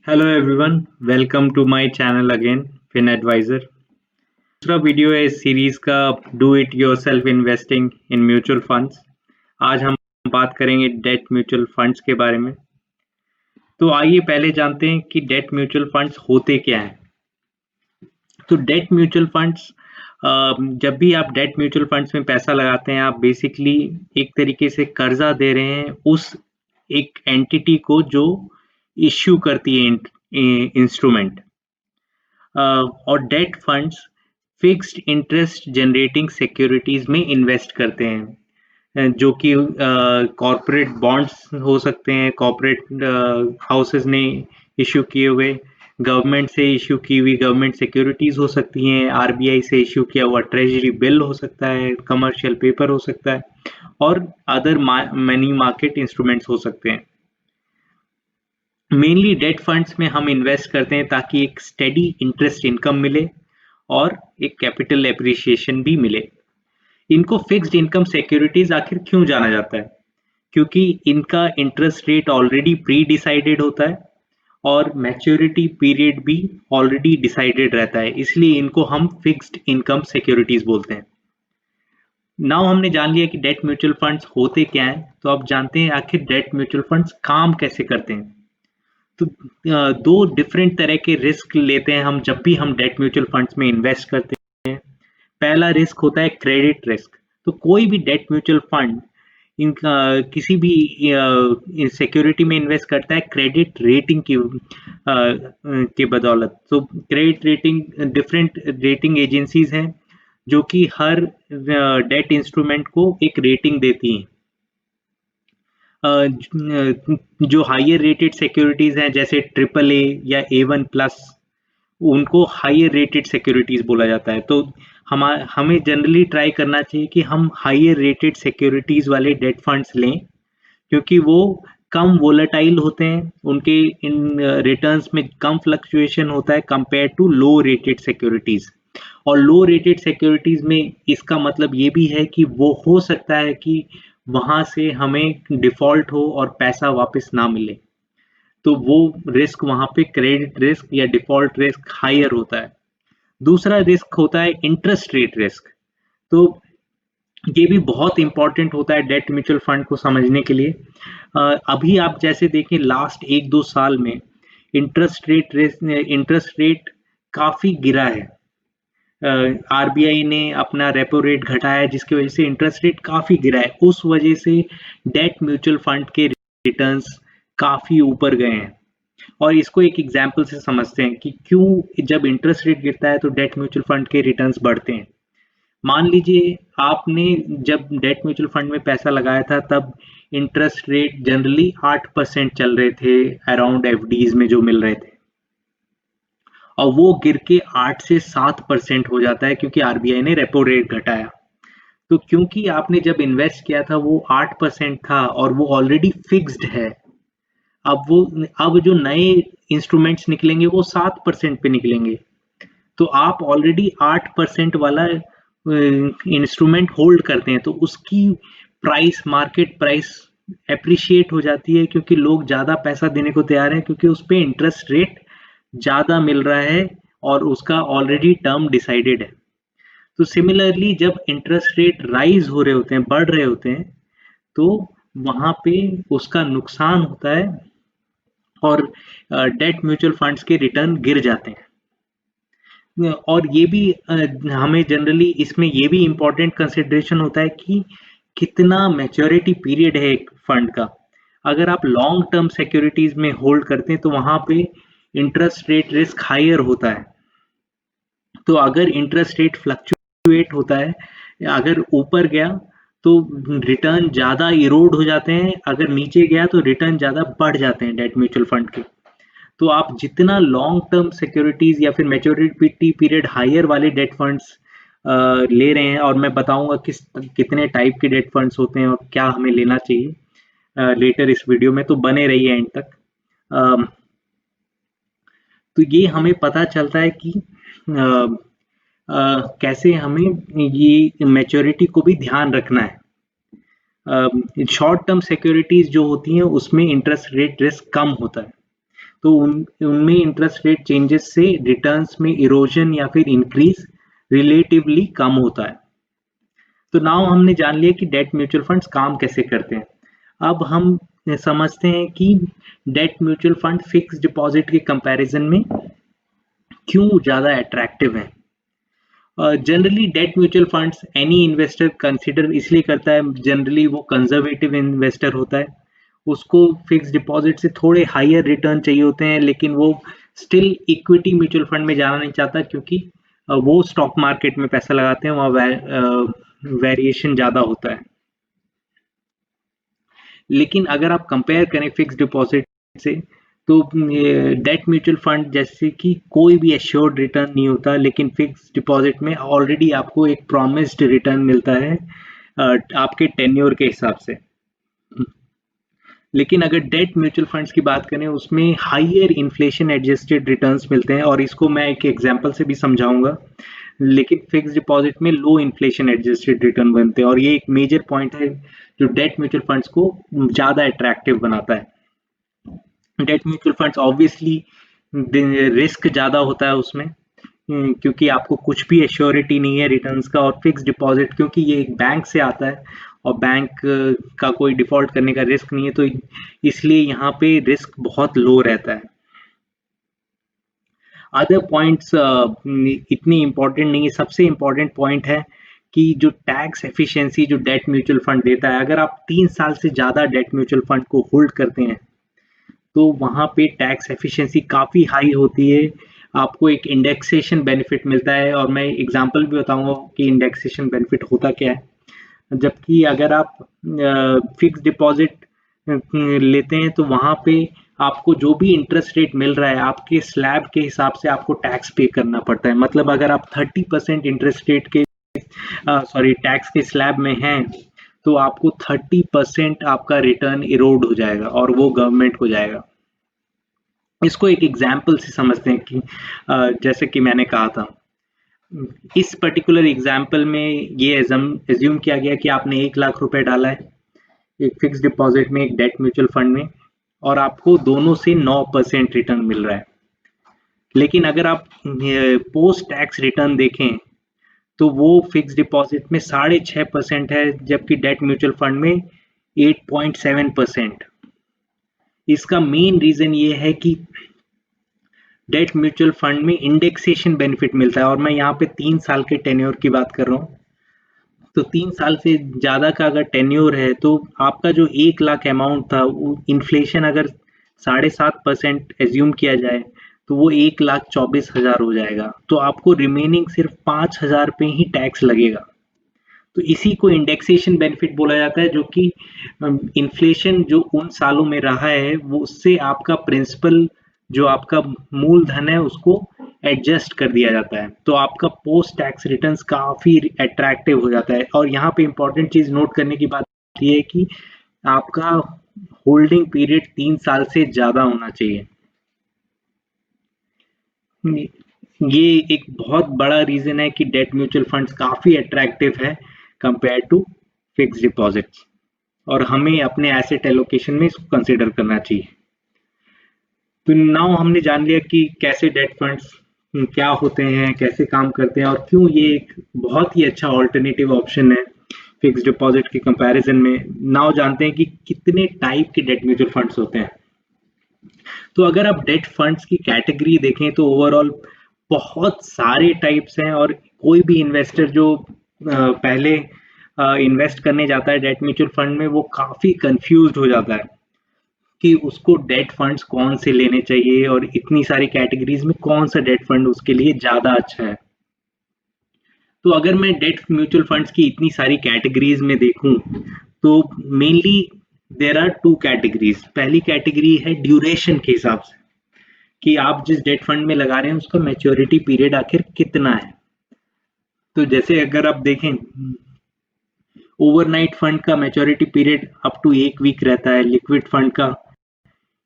Hello everyone, welcome to my channel again Fin Advisor. दूसरा video है इस series का do it yourself investing in mutual funds. आज हम बात करेंगे डेट म्यूचुअल फंड्स के बारे में। तो आइए पहले जानते हैं कि डेट म्यूचुअल फंड्स होते क्या हैं। तो डेट म्यूचुअल फंड्स, जब भी आप डेट म्यूचुअल फंड्स में पैसा लगाते हैं, आप बेसिकली एक तरीके से कर्जा दे रहे हैं उस एक एंटिटी को जो इश्यू करती है इंस्ट्रूमेंट। और date funds fixed interest generating securities में इन्वेस्ट करते हैं, जो कि कॉरपोरेट बॉन्ड्स हो सकते हैं, कॉरपोरेट हाउसेस ने इश्यू किए हुए, गवर्नमेंट से इश्यू की हुई गवर्नमेंट सिक्योरिटीज हो सकती हैं, आरबीआई से इश्यू किया हुआ ट्रेजरी बिल हो सकता है, कमर्शियल पेपर हो सकता है, और अदर मनी मार्केट इंस्ट्रूमेंट्स हो सकते हैं। मेनली डेट फंड्स में हम इन्वेस्ट करते हैं ताकि एक स्टेडी इंटरेस्ट इनकम मिले और एक कैपिटल एप्रिसिएशन भी मिले। इनको फिक्स्ड इनकम सिक्योरिटीज आखिर क्यों जाना जाता है? क्योंकि इनका interest rate already pre decided होता है और मैच्योरिटी पीरियड भी ऑलरेडी डिसाइडेड रहता है, इसलिए इनको हम फिक्स्ड इनकम सिक्योरिटीज बोलते हैं। नाउ हमने जान लिया कि डेट म्यूचुअल फंड्स होते क्या हैं, तो अब जानते हैं आखिर डेट म्यूचुअल फंड्स काम कैसे करते हैं। तो दो डिफरेंट तरह के रिस्क लेते हैं हम जब भी हम डेट म्यूचुअल फंड्स में इन्वेस्ट करते हैं। पहला रिस्क होता है क्रेडिट रिस्क। तो कोई भी डेट म्यूचुअल फंड इनका किसी भी सिक्योरिटी में इन्वेस्ट करता है क्रेडिट रेटिंग की के बदौलत। तो credit rating, different rating agencies हैं जो कि हर डेट इंस्ट्रूमेंट को एक रेटिंग देती हैं। जो हायर रेटेड सिक्योरिटीज हैं जैसे ट्रिपल ए या A1+, उनको हायर रेटेड सिक्योरिटीज बोला जाता है। तो हमें जनरली ट्राई करना चाहिए कि हम हायर रेटेड सिक्योरिटीज वाले डेट फंड्स लें, क्योंकि वो कम वोलेटाइल होते हैं, उनके इन रिटर्न्स में कम फ्लक्चुएशन होता है compare to low rated securities. और लो रेटेड सिक्योरिटीज में इसका मतलब ये भी है कि वो हो सकता है कि वहां से हमें डिफॉल्ट हो और पैसा वापस ना मिले, तो वो रिस्क वहां पे क्रेडिट रिस्क या डिफॉल्ट रिस्क हायर होता है। दूसरा रिस्क होता है इंटरेस्ट रेट रिस्क। तो ये भी बहुत इंपॉर्टेंट होता है डेट म्यूचुअल फंड को समझने के लिए। अभी आप जैसे देखें लास्ट 1-2 साल में इंटरेस्ट रेट काफी गिरा है। आरबीआई ने अपना रेपो रेट घटाया जिसकी वजह से इंटरेस्ट रेट काफी गिरा है। उस वजह से डेट म्यूचुअल फंड के रिटर्न्स काफी ऊपर गए हैं। और इसको एक एग्जांपल से समझते हैं कि क्यों जब इंटरेस्ट रेट गिरता है तो डेट म्यूचुअल फंड के रिटर्न्स बढ़ते हैं। मान लीजिए आपने जब डेट म्यूचुअल फंड में पैसा लगाया था तब इंटरेस्ट रेट जनरली 8% चल रहे थे अराउंड एफडीज में जो मिल रहे थे, और वो गिर के 8 से 7% हो जाता है क्योंकि आरबीआई ने रेपो रेट घटाया। तो क्योंकि आपने जब इन्वेस्ट किया था वो 8% था और वो ऑलरेडी फिक्स्ड है, अब जो नए इंस्ट्रूमेंट्स निकलेंगे वो 7% पे निकलेंगे। तो आप ऑलरेडी 8% वाला इंस्ट्रूमेंट होल्ड करते हैं, तो उसकी प्राइस, मार्केट प्राइस एप्रिशिएट हो जाती है क्योंकि लोग ज्यादा पैसा देने को तैयार हैं, क्योंकि उस पर इंटरेस्ट रेट ज्यादा मिल रहा है और उसका ऑलरेडी टर्म डिसाइडेड है। तो सिमिलरली जब इंटरेस्ट रेट राइज हो रहे होते हैं, बढ़ रहे होते हैं, तो वहां पे उसका नुकसान होता है और डेट म्यूचुअल फंड्स के रिटर्न गिर जाते हैं। और ये भी हमें जनरली इसमें ये भी इम्पोर्टेंट कंसिडरेशन होता है कि कितना मैच्योरिटी पीरियड है एक फंड का। अगर आप लॉन्ग टर्म सिक्योरिटीज में होल्ड करते हैं तो वहां पे इंटरेस्ट रेट रिस्क हायर होता है। तो अगर इंटरेस्ट रेट फ्लक्चुएट होता है, अगर ऊपर गया तो रिटर्न ज्यादा इरोड हो जाते हैं, अगर नीचे गया तो रिटर्न ज्यादा बढ़ जाते हैं डेट म्यूचुअल फंड के। तो आप जितना लॉन्ग टर्म सिक्योरिटीज या फिर मैच्योरिटी पीरियड हायर वाले डेट फंड्स ले रहे हैं, और मैं बताऊंगा कितने टाइप के डेट फंड्स होते हैं और क्या हमें लेना चाहिए लेटर इस वीडियो में, तो बने रहिए एंड तक। तो ये हमें पता चलता है कि कैसे हमें ये मैच्योरिटी को भी ध्यान रखना है। शॉर्ट टर्म सिक्योरिटीज जो होती हैं उसमें इंटरेस्ट रेट रिस्क कम होता है। तो उनमें इंटरेस्ट रेट चेंजेस से रिटर्न्स में इरोजन या फिर इंक्रीज रिलेटिवली कम होता है। तो नाउ हमने जान लिया कि डेट म्यूचुअल फंड्स काम कैसे करते हैं। अब हम समझते हैं कि debt mutual fund fix deposit के कंपैरिजन में क्यों ज़्यादा अट्रैक्टिव है। Generally debt mutual funds any investor consider इसलिए करता है, जनरली वो कंजर्वेटिव इन्वेस्टर होता है, उसको फिक्स डिपॉजिट से थोड़े हायर रिटर्न चाहिए होते हैं, लेकिन वो स्टिल इक्विटी म्यूचुअल फंड में जाना नहीं चाहता, क्योंकि वो स्टॉक मार्केट में पैसा लगाते हैं, वहाँ वेरिएशन ज़्यादा होता है। लेकिन अगर आप कंपेयर करें फिक्स डिपॉजिट से, तो डेट म्यूचुअल फंड जैसे कि कोई भी एश्योर्ड रिटर्न नहीं होता, लेकिन फिक्स डिपॉजिट में ऑलरेडी आपको एक प्रॉमिस्ड रिटर्न मिलता है आपके टेन्योर के हिसाब से। लेकिन अगर डेट म्यूचुअल फंड्स की बात करें, उसमें हाइयर इन्फ्लेशन एडजस्टेड रिटर्न्स मिलते हैं, और इसको मैं एक एग्जांपल से भी समझाऊंगा। लेकिन फिक्स डिपॉजिट में लो इन्फ्लेशन एडजस्टेड रिटर्न बनते हैं, और ये एक मेजर पॉइंट है जो डेट म्यूचुअल फंड्स को ज़्यादा अट्रैक्टिव बनाता है। Debt mutual funds obviously risk ज़्यादा होता है उसमें, क्योंकि आपको कुछ भी एश्योरिटी नहीं है रिटर्न्स का। और फिक्स डिपॉजिट क्योंकि ये एक बैंक से आता है और बैंक का कोई डिफॉल्ट करने का रिस्क नहीं है, तो इसलिए यहाँ पे रिस्क बहुत लो रहता है। अदर पॉइंट्स इतनी इंपॉर्टेंट नहीं है। सबसे इंपॉर्टेंट पॉइंट है कि जो टैक्स एफिशिएंसी जो डेट म्यूचुअल फंड देता है, अगर आप 3 साल से ज़्यादा डेट म्यूचुअल फंड को होल्ड करते हैं, तो वहाँ पे टैक्स एफिशिएंसी काफ़ी हाई होती है। आपको एक इंडेक्सेशन बेनिफिट मिलता है, और मैं एग्जांपल भी बताऊंगा कि इंडेक्सेशन बेनिफिट होता क्या है। जबकि अगर आप फिक्स डिपॉजिट लेते हैं, तो वहाँ पे आपको जो भी इंटरेस्ट रेट मिल रहा है, आपके स्लैब के हिसाब से आपको टैक्स पे करना पड़ता है। मतलब अगर आप 30% इंटरेस्ट रेट के टैक्स के स्लैब में हैं, तो आपको 30% आपका रिटर्न इरोड हो जाएगा और वो गवर्नमेंट को जाएगा। इसको एक एग्जाम्पल से समझते हैं कि जैसे कि मैंने कहा था, इस पर्टिकुलर एग्जाम्पल में ये एज्यूम किया गया कि आपने 1 लाख रुपए डाला है एक फिक्स डिपॉजिट में, एक डेट म्यूचुअल फंड में, और आपको दोनों से 9% रिटर्न मिल रहा है। लेकिन अगर आप पोस्ट टैक्स रिटर्न देखें, तो वो फिक्स डिपॉजिट में 6.5% है, जबकि डेट म्यूचुअल फंड में 8.7%। इसका मेन रीजन ये है कि डेट म्यूचुअल फंड में इंडेक्सेशन बेनिफिट मिलता है, और मैं यहाँ पे 3 साल के टेन्योर की बात कर रहा हूँ। तो 3 साल से ज़्यादा का अगर टेन्योर है, तो आपका जो 1 लाख अमाउंट था, इन्फ्लेशन अगर 7.5% एज्यूम किया जाए, तो वो 1,24,000 हो जाएगा। तो आपको रिमेनिंग सिर्फ 5,000 पे ही टैक्स लगेगा। तो इसी को इंडेक्सेशन बेनिफिट बोला जाता है, जो कि इन्फ्लेशन जो उन सालों में रहा है, वो उससे आपका प्रिंसिपल जो आपका मूलधन है उसको एडजस्ट कर दिया जाता है। तो आपका पोस्ट टैक्स रिटर्न्स काफी अट्रैक्टिव हो जाता है। और यहाँ पे इंपॉर्टेंट चीज नोट करने की बात ये है कि आपका होल्डिंग पीरियड 3 साल से ज्यादा होना चाहिए। ये एक बहुत बड़ा रीजन है कि डेट म्यूचुअल फंड्स काफी अट्रैक्टिव है कंपेयर टू फिक्स डिपॉजिट्स, और हमें अपने एसेट एलोकेशन में इसको कंसिडर करना चाहिए। तो नाउ हमने जान लिया कि कैसे डेट फंड्स क्या होते हैं, कैसे काम करते हैं, और क्यों ये एक बहुत ही अच्छा ऑल्टरनेटिव ऑप्शन है फिक्स डिपॉजिट के कंपैरिजन में। नाउ जानते हैं कि कितने टाइप के डेट म्यूचुअल फंड्स होते हैं। तो अगर आप डेट फंड्स की कैटेगरी देखें, तो ओवरऑल बहुत सारे टाइप्स हैं, और कोई भी इन्वेस्टर जो पहले इन्वेस्ट करने जाता है डेट म्यूचुअल फंड में, वो काफी कंफ्यूज्ड हो जाता है कि उसको डेट फंड्स कौन से लेने चाहिए, और इतनी सारी कैटेगरीज में कौन सा डेट फंड उसके लिए ज्यादा अच्छा है। तो अगर मैं डेट म्यूचुअल फंड्स की इतनी सारी कैटेगरीज में देखूं, तो मेनली देयर आर 2 कैटेगरीज। पहली कैटेगरी है ड्यूरेशन के हिसाब से, कि आप जिस डेट फंड में लगा रहे हैं उसका मैच्योरिटी पीरियड आखिर कितना है। तो जैसे अगर आप देखें, ओवरनाइट फंड का maturity period up to 1 week रहता है, लिक्विड फंड का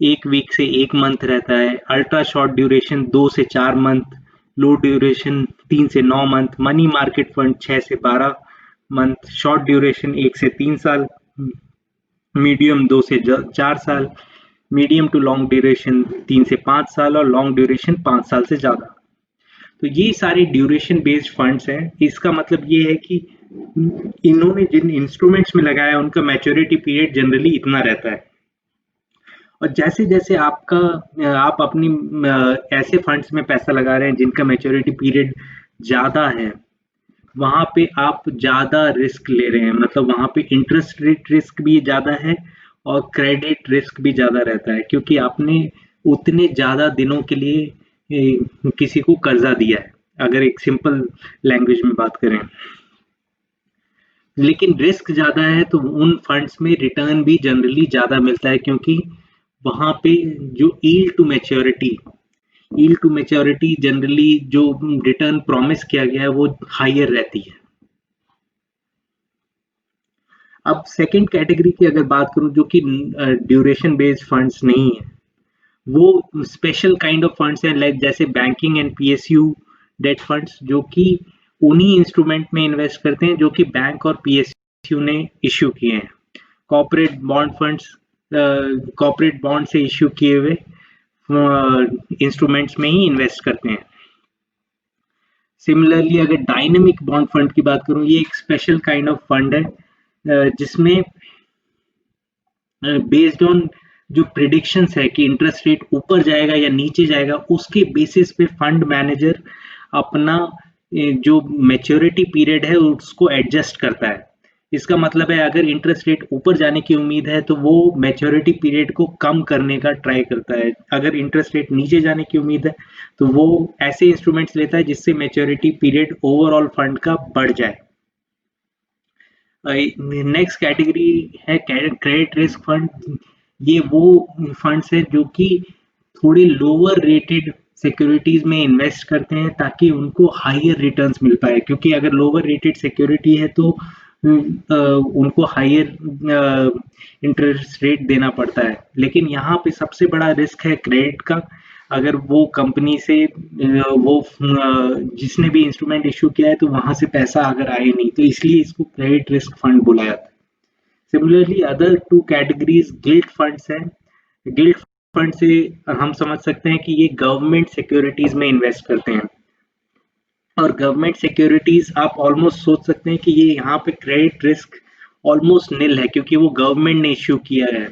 1 वीक से 1 मंथ रहता है, अल्ट्रा शॉर्ट ड्यूरेशन 2 से 4 मंथ, लो ड्यूरेशन 3 से 9 मंथ, मनी मार्केट फंड 6 से 12 मंथ, शॉर्ट ड्यूरेशन 1 से 3 साल, मीडियम 2 से 4 साल, मीडियम टू लॉन्ग ड्यूरेशन 3 से 5 साल और लॉन्ग ड्यूरेशन 5 साल से ज़्यादा। तो ये सारे ड्यूरेशन बेस्ड फंड्स हैं। इसका मतलब ये है कि इन्होंने जिन इंस्ट्रूमेंट्स में लगाया है उनका मैच्योरिटी पीरियड जनरली इतना रहता है। और जैसे जैसे आप अपनी ऐसे फंड्स में पैसा लगा रहे हैं जिनका मैच्योरिटी पीरियड ज़्यादा है, वहाँ पे आप ज़्यादा रिस्क ले रहे हैं। मतलब वहाँ पे इंटरेस्ट रेट रिस्क भी ज़्यादा है और क्रेडिट रिस्क भी ज़्यादा रहता है, क्योंकि आपने उतने ज़्यादा दिनों के लिए किसी को कर्जा दिया है, अगर एक सिंपल लैंग्वेज में बात करें। लेकिन रिस्क ज़्यादा है तो उन फंड्स में रिटर्न भी जनरली ज़्यादा मिलता है, क्योंकि वहाँ पे जो यील्ड टू मैच्योरिटी जनरली जो रिटर्न प्रॉमिस किया गया है वो हायर रहती है। अब सेकंड कैटेगरी की अगर बात करूं, जो कि ड्यूरेशन बेस्ड फंड्स नहीं है, वो स्पेशल काइंड ऑफ फंड्स हैं, लाइक जैसे banking and PSU date funds, जो कि उन्हीं इंस्ट्रूमेंट में इन्वेस्ट करते हैं जो कि बैंक और पीएसयू ने इश्यू किए हैं। Corporate bond funds corporate bond से इश्यू किए हुए इंस्ट्रूमेंट्स में ही इन्वेस्ट करते हैं। सिमिलरली अगर डायनेमिक बॉन्ड फंड की बात करूं, ये एक स्पेशल काइंड ऑफ फंड है जिसमें बेस्ड ऑन जो प्रिडिक्शंस है कि इंटरेस्ट रेट ऊपर जाएगा या नीचे जाएगा, उसके बेसिस पे फंड मैनेजर अपना जो मैच्योरिटी पीरियड है उसको एडजस्ट करता है। इसका मतलब है अगर इंटरेस्ट रेट ऊपर जाने की उम्मीद है तो वो मैच्योरिटी पीरियड को कम करने का ट्राई करता है। अगर इंटरेस्ट रेट नीचे जाने की उम्मीद है तो वो ऐसे इंस्ट्रूमेंट्स लेता है जिससे मैच्योरिटी पीरियड ओवरऑल फंड का बढ़ जाए। नेक्स्ट कैटेगरी है क्रेडिट रिस्क फंड। ये वो फंड्स है जो कि थोड़े लोअर रेटेड सिक्योरिटीज में इन्वेस्ट करते हैं ताकि उनको हायर रिटर्न्स मिल पाए, क्योंकि अगर लोअर रेटेड सिक्योरिटी है तो उनको हायर इंटरेस्ट रेट देना पड़ता है। लेकिन यहाँ पे सबसे बड़ा रिस्क है क्रेडिट का। अगर वो कंपनी से जिसने भी इंस्ट्रूमेंट इश्यू किया है तो वहां से पैसा अगर आए नहीं, तो इसलिए इसको क्रेडिट रिस्क फंड बोला जाता है। Similarly other two categories guilt funds हैं। गिल्ट फंड से हम समझ सकते हैं कि ये गवर्नमेंट सिक्योरिटीज में इन्वेस्ट करते हैं, और गवर्नमेंट सिक्योरिटीज आप ऑलमोस्ट सोच सकते हैं कि ये यहाँ पे क्रेडिट रिस्क ऑलमोस्ट निल है, क्योंकि वो गवर्नमेंट ने इश्यू किया है,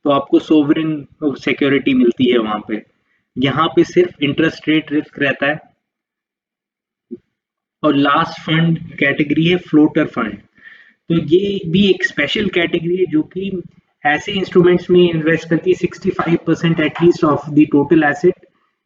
तो आपको सोवरेन सिक्योरिटी मिलती है वहां पे। यहाँ पे सिर्फ इंटरेस्ट रेट रिस्क रहता है। और लास्ट फंड कैटेगरी है फ्लोटर फंड। तो ये भी एक स्पेशल कैटेगरी है जो कि ऐसे इंस्ट्रूमेंट्स में इन्वेस्ट करती है 65% at least of the total asset,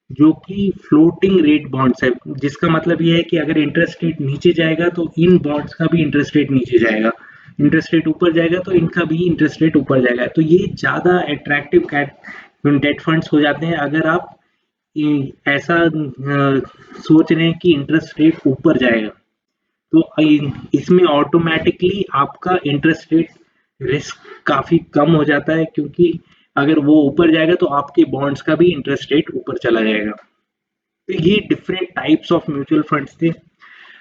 जो कि फ्लोटिंग रेट बॉन्ड्स है। जिसका मतलब ये है कि अगर इंटरेस्ट रेट नीचे जाएगा तो इन बॉन्ड्स का भी इंटरेस्ट रेट नीचे जाएगा, इंटरेस्ट रेट ऊपर जाएगा तो इनका भी इंटरेस्ट रेट ऊपर जाएगा। तो ये ज़्यादा अट्रैक्टिव डेट फंड्स हो जाते हैं अगर आप ऐसा सोच रहे हैं कि इंटरेस्ट रेट ऊपर जाएगा, तो इसमें ऑटोमेटिकली आपका इंटरेस्ट रेट रिस्क काफ़ी कम हो जाता है, क्योंकि अगर वो ऊपर जाएगा तो आपके बॉन्ड्स का भी इंटरेस्ट रेट ऊपर चला जाएगा। तो ये different types of mutual funds थे।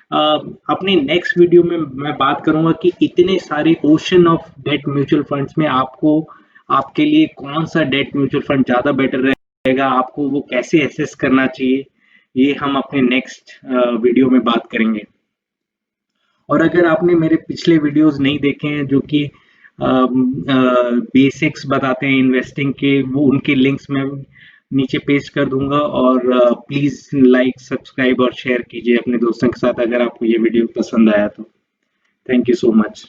अपने नेक्स्ट वीडियो में मैं बात करूंगा कि इतने सारे ocean of debt mutual funds में आपके लिए कौन सा डेट म्यूचुअल फंड ज़्यादा बेटर रहेगा, आपको वो कैसे एसेस करना चाहिए, ये हम अपने नेक्स्ट वीडियो में बात करेंगे। और अगर आपने मेरे पिछले वीडियोस नहीं देखे हैं जो कि बेसिक्स बताते हैं इन्वेस्टिंग के, वो उनके लिंक्स मैं नीचे पेस्ट कर दूंगा। और प्लीज़ लाइक, सब्सक्राइब और शेयर कीजिए अपने दोस्तों के साथ अगर आपको ये वीडियो पसंद आया तो। Thank you so much.